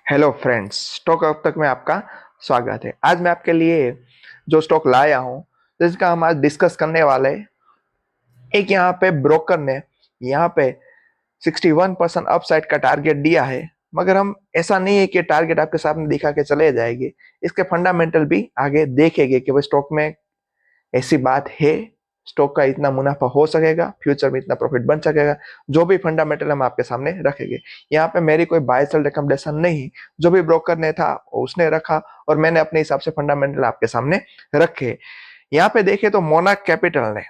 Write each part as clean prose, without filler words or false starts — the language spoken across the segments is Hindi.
हेलो फ्रेंड्स, स्टॉक अब तक में आपका स्वागत है। आज मैं आपके लिए जो स्टॉक लाया हूं जिसका हम आज डिस्कस करने वाले हैं। एक यहाँ पे ब्रोकर ने यहाँ पे 61% अपसाइड का टारगेट दिया है, मगर हम ऐसा नहीं है कि टारगेट आपके सामने दिखा के चले जाएंगे। इसके फंडामेंटल भी आगे देखेंगे कि भाई स्टॉक में ऐसी बात है, स्टॉक का इतना मुनाफा हो सकेगा, फ्यूचर में इतना प्रॉफिट बन सकेगा। जो भी फंडामेंटल हम आपके सामने रखेंगे। यहाँ पे मेरी कोई बाय सेल रिकमेंडेशन नहीं, जो भी ब्रोकर ने था उसने रखा और मैंने अपने हिसाब से फंडामेंटल आपके सामने रखे। यहाँ पे देखे तो मोनाक कैपिटल ने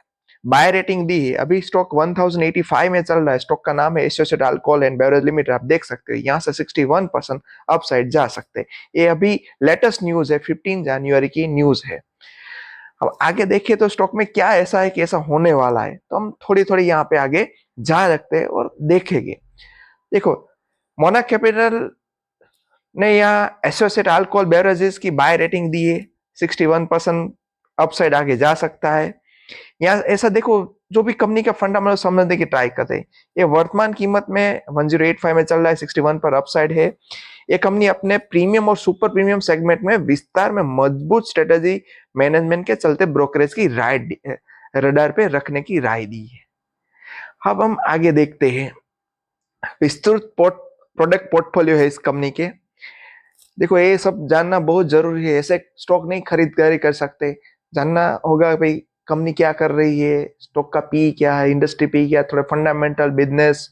बाय रेटिंग दी है। अभी स्टॉक 1085 में चल रहा है। स्टॉक का नाम है associate alcohol and beverage limited. आप देख सकते हो यहाँ से 61% अपसाइड जा सकते हैं। ये अभी लेटेस्ट न्यूज है, 15 जनवरी की न्यूज है। अब आगे देखिए तो स्टॉक में क्या ऐसा है कि ऐसा होने वाला है, तो हम थोड़ी थोड़ी यहाँ पे आगे जा सकते हैं और देखेंगे। देखो, मोनाक कैपिटल ने यहाँ एसोसिएट अल्कोहल बेवरेजेस की बाय रेटिंग दी है। 61% अपसाइड आगे जा सकता है। यहाँ ऐसा देखो, जो भी कंपनी का फंडामेंटल समझने की ट्राई करते हैं। ये वर्तमान कीमत में 1085 में चल रहा है, 61 पर अपसाइड है। ये कंपनी अपने प्रीमियम और सुपर प्रीमियम सेगमेंट में विस्तार में मजबूत स्ट्रेटेजी मैनेजमेंट के चलते ब्रोकरेज की राय रडार पे रखने की राय दी है। अब हम आगे देखते हैं। विस्तृत प्रोडक्ट पोर्टफोलियो है इस कंपनी के। देखो, ये सब जानना बहुत जरूरी है। ऐसे स्टॉक नहीं खरीदारी कर सकते। जानना होगा भाई कंपनी क्या कर रही है, स्टॉक का पी क्या है, इंडस्ट्री पी क्या है, थोड़े फंडामेंटल बिजनेस।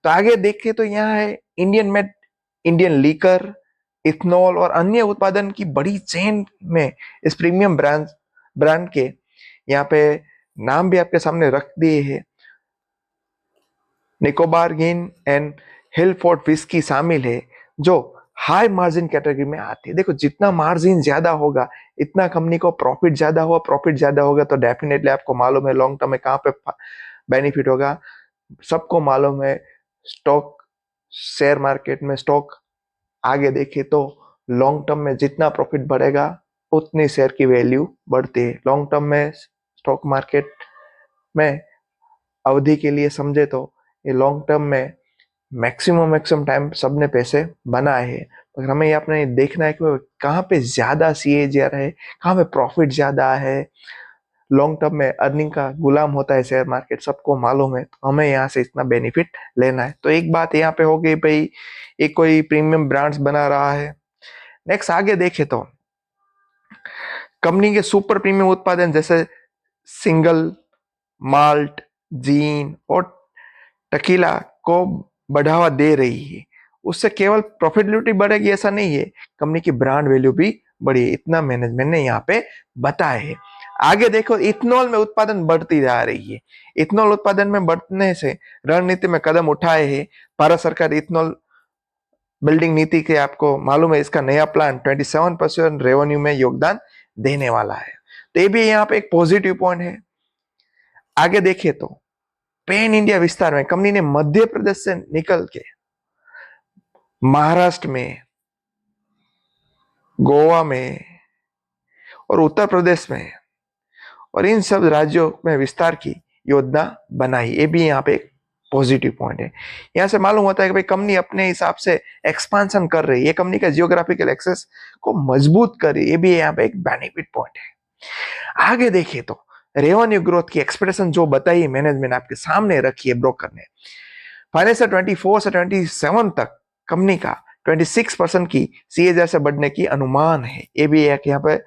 तो आगे देखें तो यहाँ है Indian made, Indian liquor, ethanol और अन्य उत्पादन की बड़ी चेन में इस प्रीमियम ब्रांड के यहाँ पे नाम भी आपके सामने रख दिए हैं। निकोबार गिन एंड हिलफोर्ड विस्की शामिल है, जो हाई मार्जिन कैटेगरी में आती है। देखो, जितना मार्जिन ज्यादा होगा इतना कंपनी को प्रॉफिट ज्यादा होगा। प्रॉफिट ज्यादा होगा तो डेफिनेटली आपको मालूम है लॉन्ग टर्म में कहाँ पे बेनिफिट होगा। सबको मालूम है स्टॉक, शेयर मार्केट में स्टॉक आगे देखे तो लॉन्ग टर्म में जितना प्रॉफिट बढ़ेगा उतनी शेयर की वैल्यू बढ़ती है। लॉन्ग टर्म में स्टॉक मार्केट में अवधि के लिए समझे तो ये लॉन्ग टर्म में मैक्सिमम टाइम सबने पैसे बनाए हैं। मगर हमें ये अपने देखना है कि कहाँ पे ज्यादा सीएजीआर है, कहाँ पे प्रॉफिट ज्यादा है। लॉन्ग टर्म में अर्निंग का गुलाम होता है शेयर मार्केट, सबको मालूम है। तो हमें यहाँ से इतना बेनिफिट लेना है। तो एक बात यहाँ पे हो गई भाई, एक कोई प्रीमियम ब्रांड्स बना रहा है। नेक्स्ट आगे देखे तो कंपनी के सुपर प्रीमियम उत्पादन जैसे सिंगल माल्ट, जीन और टकीला को बढ़ावा दे रही है। उससे केवल प्रॉफिटेबिलिटी बढ़ेगी ऐसा नहीं है, कंपनी की ब्रांड वैल्यू भी बढ़ी है। इतना मैनेजमेंट ने यहाँ पे बताया है। आगे देखो, इथेनॉल में उत्पादन बढ़ती जा रही है। इथेनॉल उत्पादन में बढ़ने से रणनीति में कदम उठाए हैं। भारत सरकार इथेनॉल बिल्डिंग नीति के आपको मालूम है, इसका नया प्लान 27% रेवेन्यू में योगदान देने वाला है। तो ये भी यहाँ पे एक पॉजिटिव पॉइंट है। आगे देखे तो पैन इंडिया विस्तार में कंपनी ने मध्य प्रदेश से निकल के महाराष्ट्र में, गोवा में और उत्तर प्रदेश में और इन सब राज्यों में विस्तार की योजना बनाई। ये भी यहाँ पे एक पॉजिटिव पॉइंट है। यहाँ से मालूम होता है कि भाई कंपनी अपने हिसाब से एक्सपांशन कर रही है। ये कंपनी का जियोग्राफिकल एक्सेस को मजबूत कर रही है। ये भी यहाँ पे एक बेनिफिट पॉइंट है। आगे देखिए तो रेवेन्यू ग्रोथ की एक्सपेक्टेशन जो बताई मैनेजमेंट आपके सामने रखी है ब्रोकर ने। फाइनेंशियल 24 से 27 तक कंपनी का 26% की सीएजीआर से बढ़ने की अनुमान है। ये भी एक यहाँ पे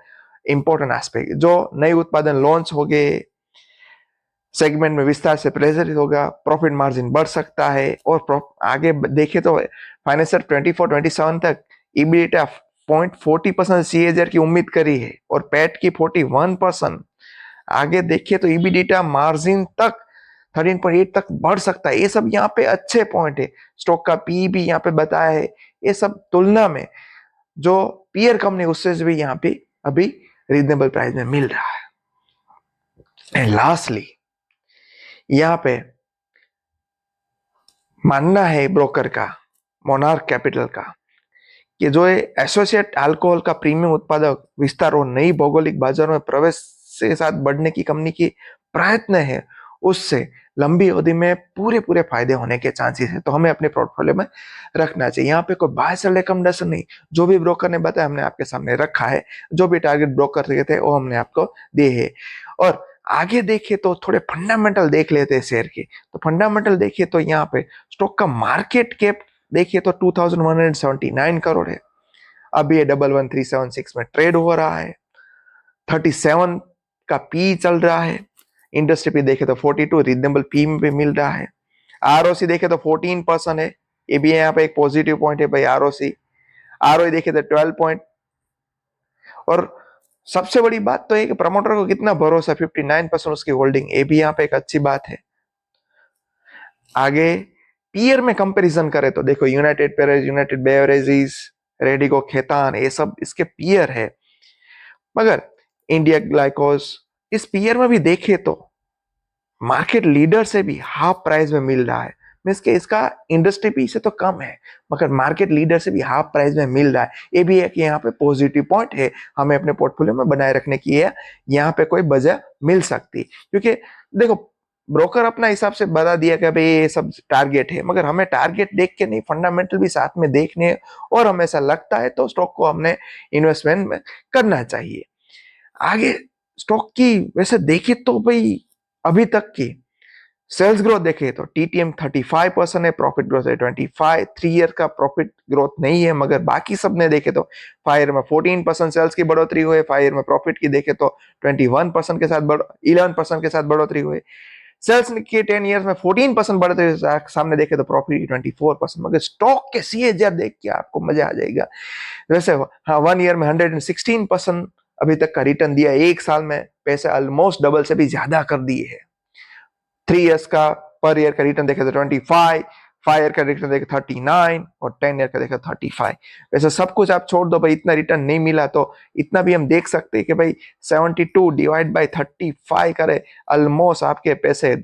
इंपॉर्टेंट एस्पेक्ट। जो नए उत्पादन लॉन्च हो गए, सेगमेंट में विस्तार से प्रेरित होगा, प्रॉफिट मार्जिन बढ़ सकता है। और आगे देखे तो फाइनेंशियल 24-27 तक ईबीटा 0.40% सीएजीआर की उम्मीद करी है और पैट की 41%। आगे देखिए तो ईबीटा मार्जिन तक 13.8 तक बढ़ सकता है। ये सब यहाँ पे अच्छे पॉइंट है। स्टॉक का पी भी यहाँ पे बताया है। ये सब तुलना में जो पीयर कंपनी उससे भी यहाँ पे अभी रीजनेबल प्राइस में मिल रहा है। एंड लास्टली यहाँ पे मानना है ब्रोकर का, मोनार्क कैपिटल का, कि जो एसोसिएट अल्कोहल का प्रीमियम उत्पादक विस्तार और नई भौगोलिक बाजारों में प्रवेश के साथ बढ़ने की कंपनी की प्रयत्न है, उससे लंबी अवधि में पूरे पूरे फायदे होने के चांसेस है, तो हमें अपने पोर्टफोलियो में रखना चाहिए। यहाँ पे कोई बाय सेल रिकमेंडेशन नहीं, जो भी ब्रोकर ने बताया हमने आपके सामने रखा है, जो भी टारगेट ब्रोकर के थे वो हमने आपको दिए है। और आगे देखिए तो थोड़े फंडामेंटल देख लेते हैं शेयर के, तो फंडामेंटल देखिए तो यहाँ पे स्टॉक का मार्केट कैप देखिए तो 2179 करोड़ है। अभी ये 11376 में ट्रेड हो रहा है, 37 का पी चल रहा है। इंडस्ट्री पे देखे तो 42 रीजनेबल पी पे मिल रहा है। आरओसी देखे तो 14% है, ये भी यहाँ पे एक पॉजिटिव पॉइंट है भाई। आरओसी आरओई देखे तो 12 पॉइंट। और सबसे बड़ी बात तो है कि प्रमोटर को कितना भरोसा, 59% उसकी होल्डिंग, ये भी यहाँ पे एक अच्छी बात है। आगे पीयर में कंपैरिजन करें तो देखो यूनाइटेड पेरेज, यूनाइटेड बेवरेजेस, रेडिको खेतान, ये सब इसके पीयर है। मगर इंडिया ग्लाइकोस इस पीयर में भी देखे तो मार्केट लीडर से भी हाफ प्राइस में मिल रहा है। मीन्स के इसका इंडस्ट्री पी से तो कम है, मगर मार्केट लीडर से भी हाफ प्राइस में मिल रहा है। ये भी एक यहाँ पे पॉजिटिव पॉइंट है, हमें अपने पोर्टफोलियो में बनाए रखने की है। यहाँ पे कोई वजह मिल सकती, क्योंकि देखो ब्रोकर अपना हिसाब से बता दिया कि भाई ये सब टारगेट है, मगर हमें टारगेट देख के नहीं, फंडामेंटल भी साथ में देखने हैं। और हमें ऐसा लगता है तो स्टॉक को हमने इन्वेस्टमेंट में करना चाहिए। आगे स्टॉक की वैसे देखे तो भाई अभी तक की सेल्स ग्रोथ देखे तो टीटीएम 35% है, प्रॉफिट ग्रोथ है 25, 3 ईयर का प्रॉफिट ग्रोथ नहीं है। मगर बाकी सब ने देखे तो 5 ईयर में 14% सेल्स की बढ़ोतरी हुई, 5 ईयर में प्रॉफिट की देखे तो 21% के साथ 11% के साथ बढ़ोतरी हुई। सेल्स के 10 ईयर्स में 14% बढ़ते सामने देखे तो प्रॉफिट 24%। मगर स्टॉक के सीएजीआर देख के आपको मजा आ जाएगा। वैसे हाँ 1 ईयर में 116% अभी तक का रिटर्न दिया, एक साल में पैसे ऑलमोस्ट डबल से भी ज्यादा कर दिए है। 3 ईयर्स का पर ईयर का रिटर्न देखे तो 25, 5 ईयर का रिटर्न देखे 39 और 10 ईयर का देखे 35। वैसे सब कुछ आप छोड़ दो भाई, इतना रिटर्न नहीं मिला तो इतना भी हम देख सकते हैं कि भाई 72 डिवाइड बाय 35 करे, ऑलमोस्ट आपके पैसे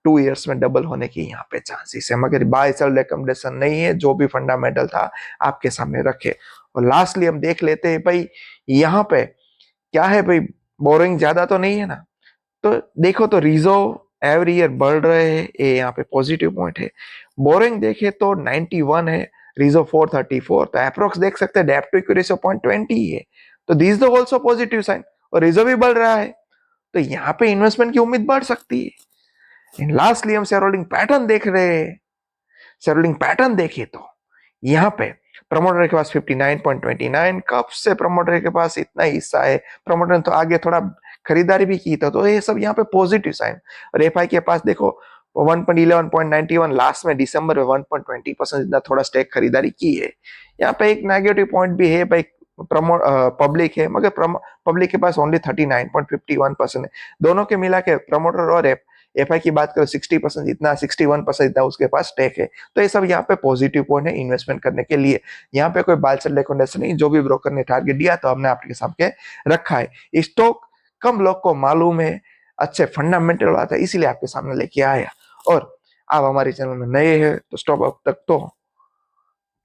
2 ईयर्स में डबल होने की यहाँ पे चांसेस है। मगर बाय सेल रिकमेंडेशन नहीं है, जो भी फंडामेंटल था आपके सामने रखे। और लास्टली हम देख लेते हैं भाई यहाँ पे क्या है भाई, बोरिंग ज्यादा तो नहीं है ना। तो देखो तो रिजर्व एवरी ईयर बढ़ रहे हैं, ये यहाँ पे पॉजिटिव पॉइंट है। बोरिंग देखे तो 91 है, रिजर्व 434, तो अप्रोक्स देख सकते हैं डेप्ट टू इक्विटी रेशियो 0.20 है। तो this the also positive sign, और रिजर्व भी बढ़ रहा है, तो यहाँ पे इन्वेस्टमेंट की उम्मीद बढ़ सकती है। लास्टली हम शेयर होल्डिंग पैटर्न देख रहे हैं। शेयर होल्डिंग पैटर्न देखे तो यहाँ पे प्रमोटर के पास 59.29, कब से प्रमोटर के पास इतना हिस्सा है, प्रमोटर ने तो आगे थोड़ा खरीदारी भी की था, तो ये सब यहाँ पे पॉजिटिव साइन। और एफआई के पास देखो 1.11.91, लास्ट में दिसंबर में 1.20% इतना थोड़ा स्टेक खरीदारी की है। यहाँ पे एक नेगेटिव पॉइंट भी है भाई, पब्लिक है, मगर पब्लिक के पास ओनली 39.51% है। दोनों के मिला के प्रमोटर और एफआई की बात करो 60% इतना, 61% इतना उसके पास स्टेक है। तो ये सब यहाँ पे पॉजिटिव पॉइंट है इन्वेस्टमेंट करने के लिए। यहाँ पे कोई बाय सेल रिकमेंडेशन नहीं, जो भी ब्रोकर ने टारगेट दिया तो हमने आपके सामने रखा है। स्टॉक कम लोग को मालूम है, अच्छे फंडामेंटल बात है, इसीलिए आपके सामने लेके आया। और आप हमारे चैनल में नए हैं तो स्टॉक अब तक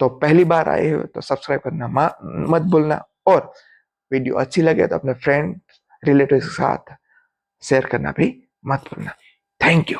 तो पहली बार आए हो तो सब्सक्राइब करना मत भूलना। और वीडियो अच्छी लगे तो अपने फ्रेंड रिलेटिव के साथ शेयर करना भी मत भूलना। Thank you.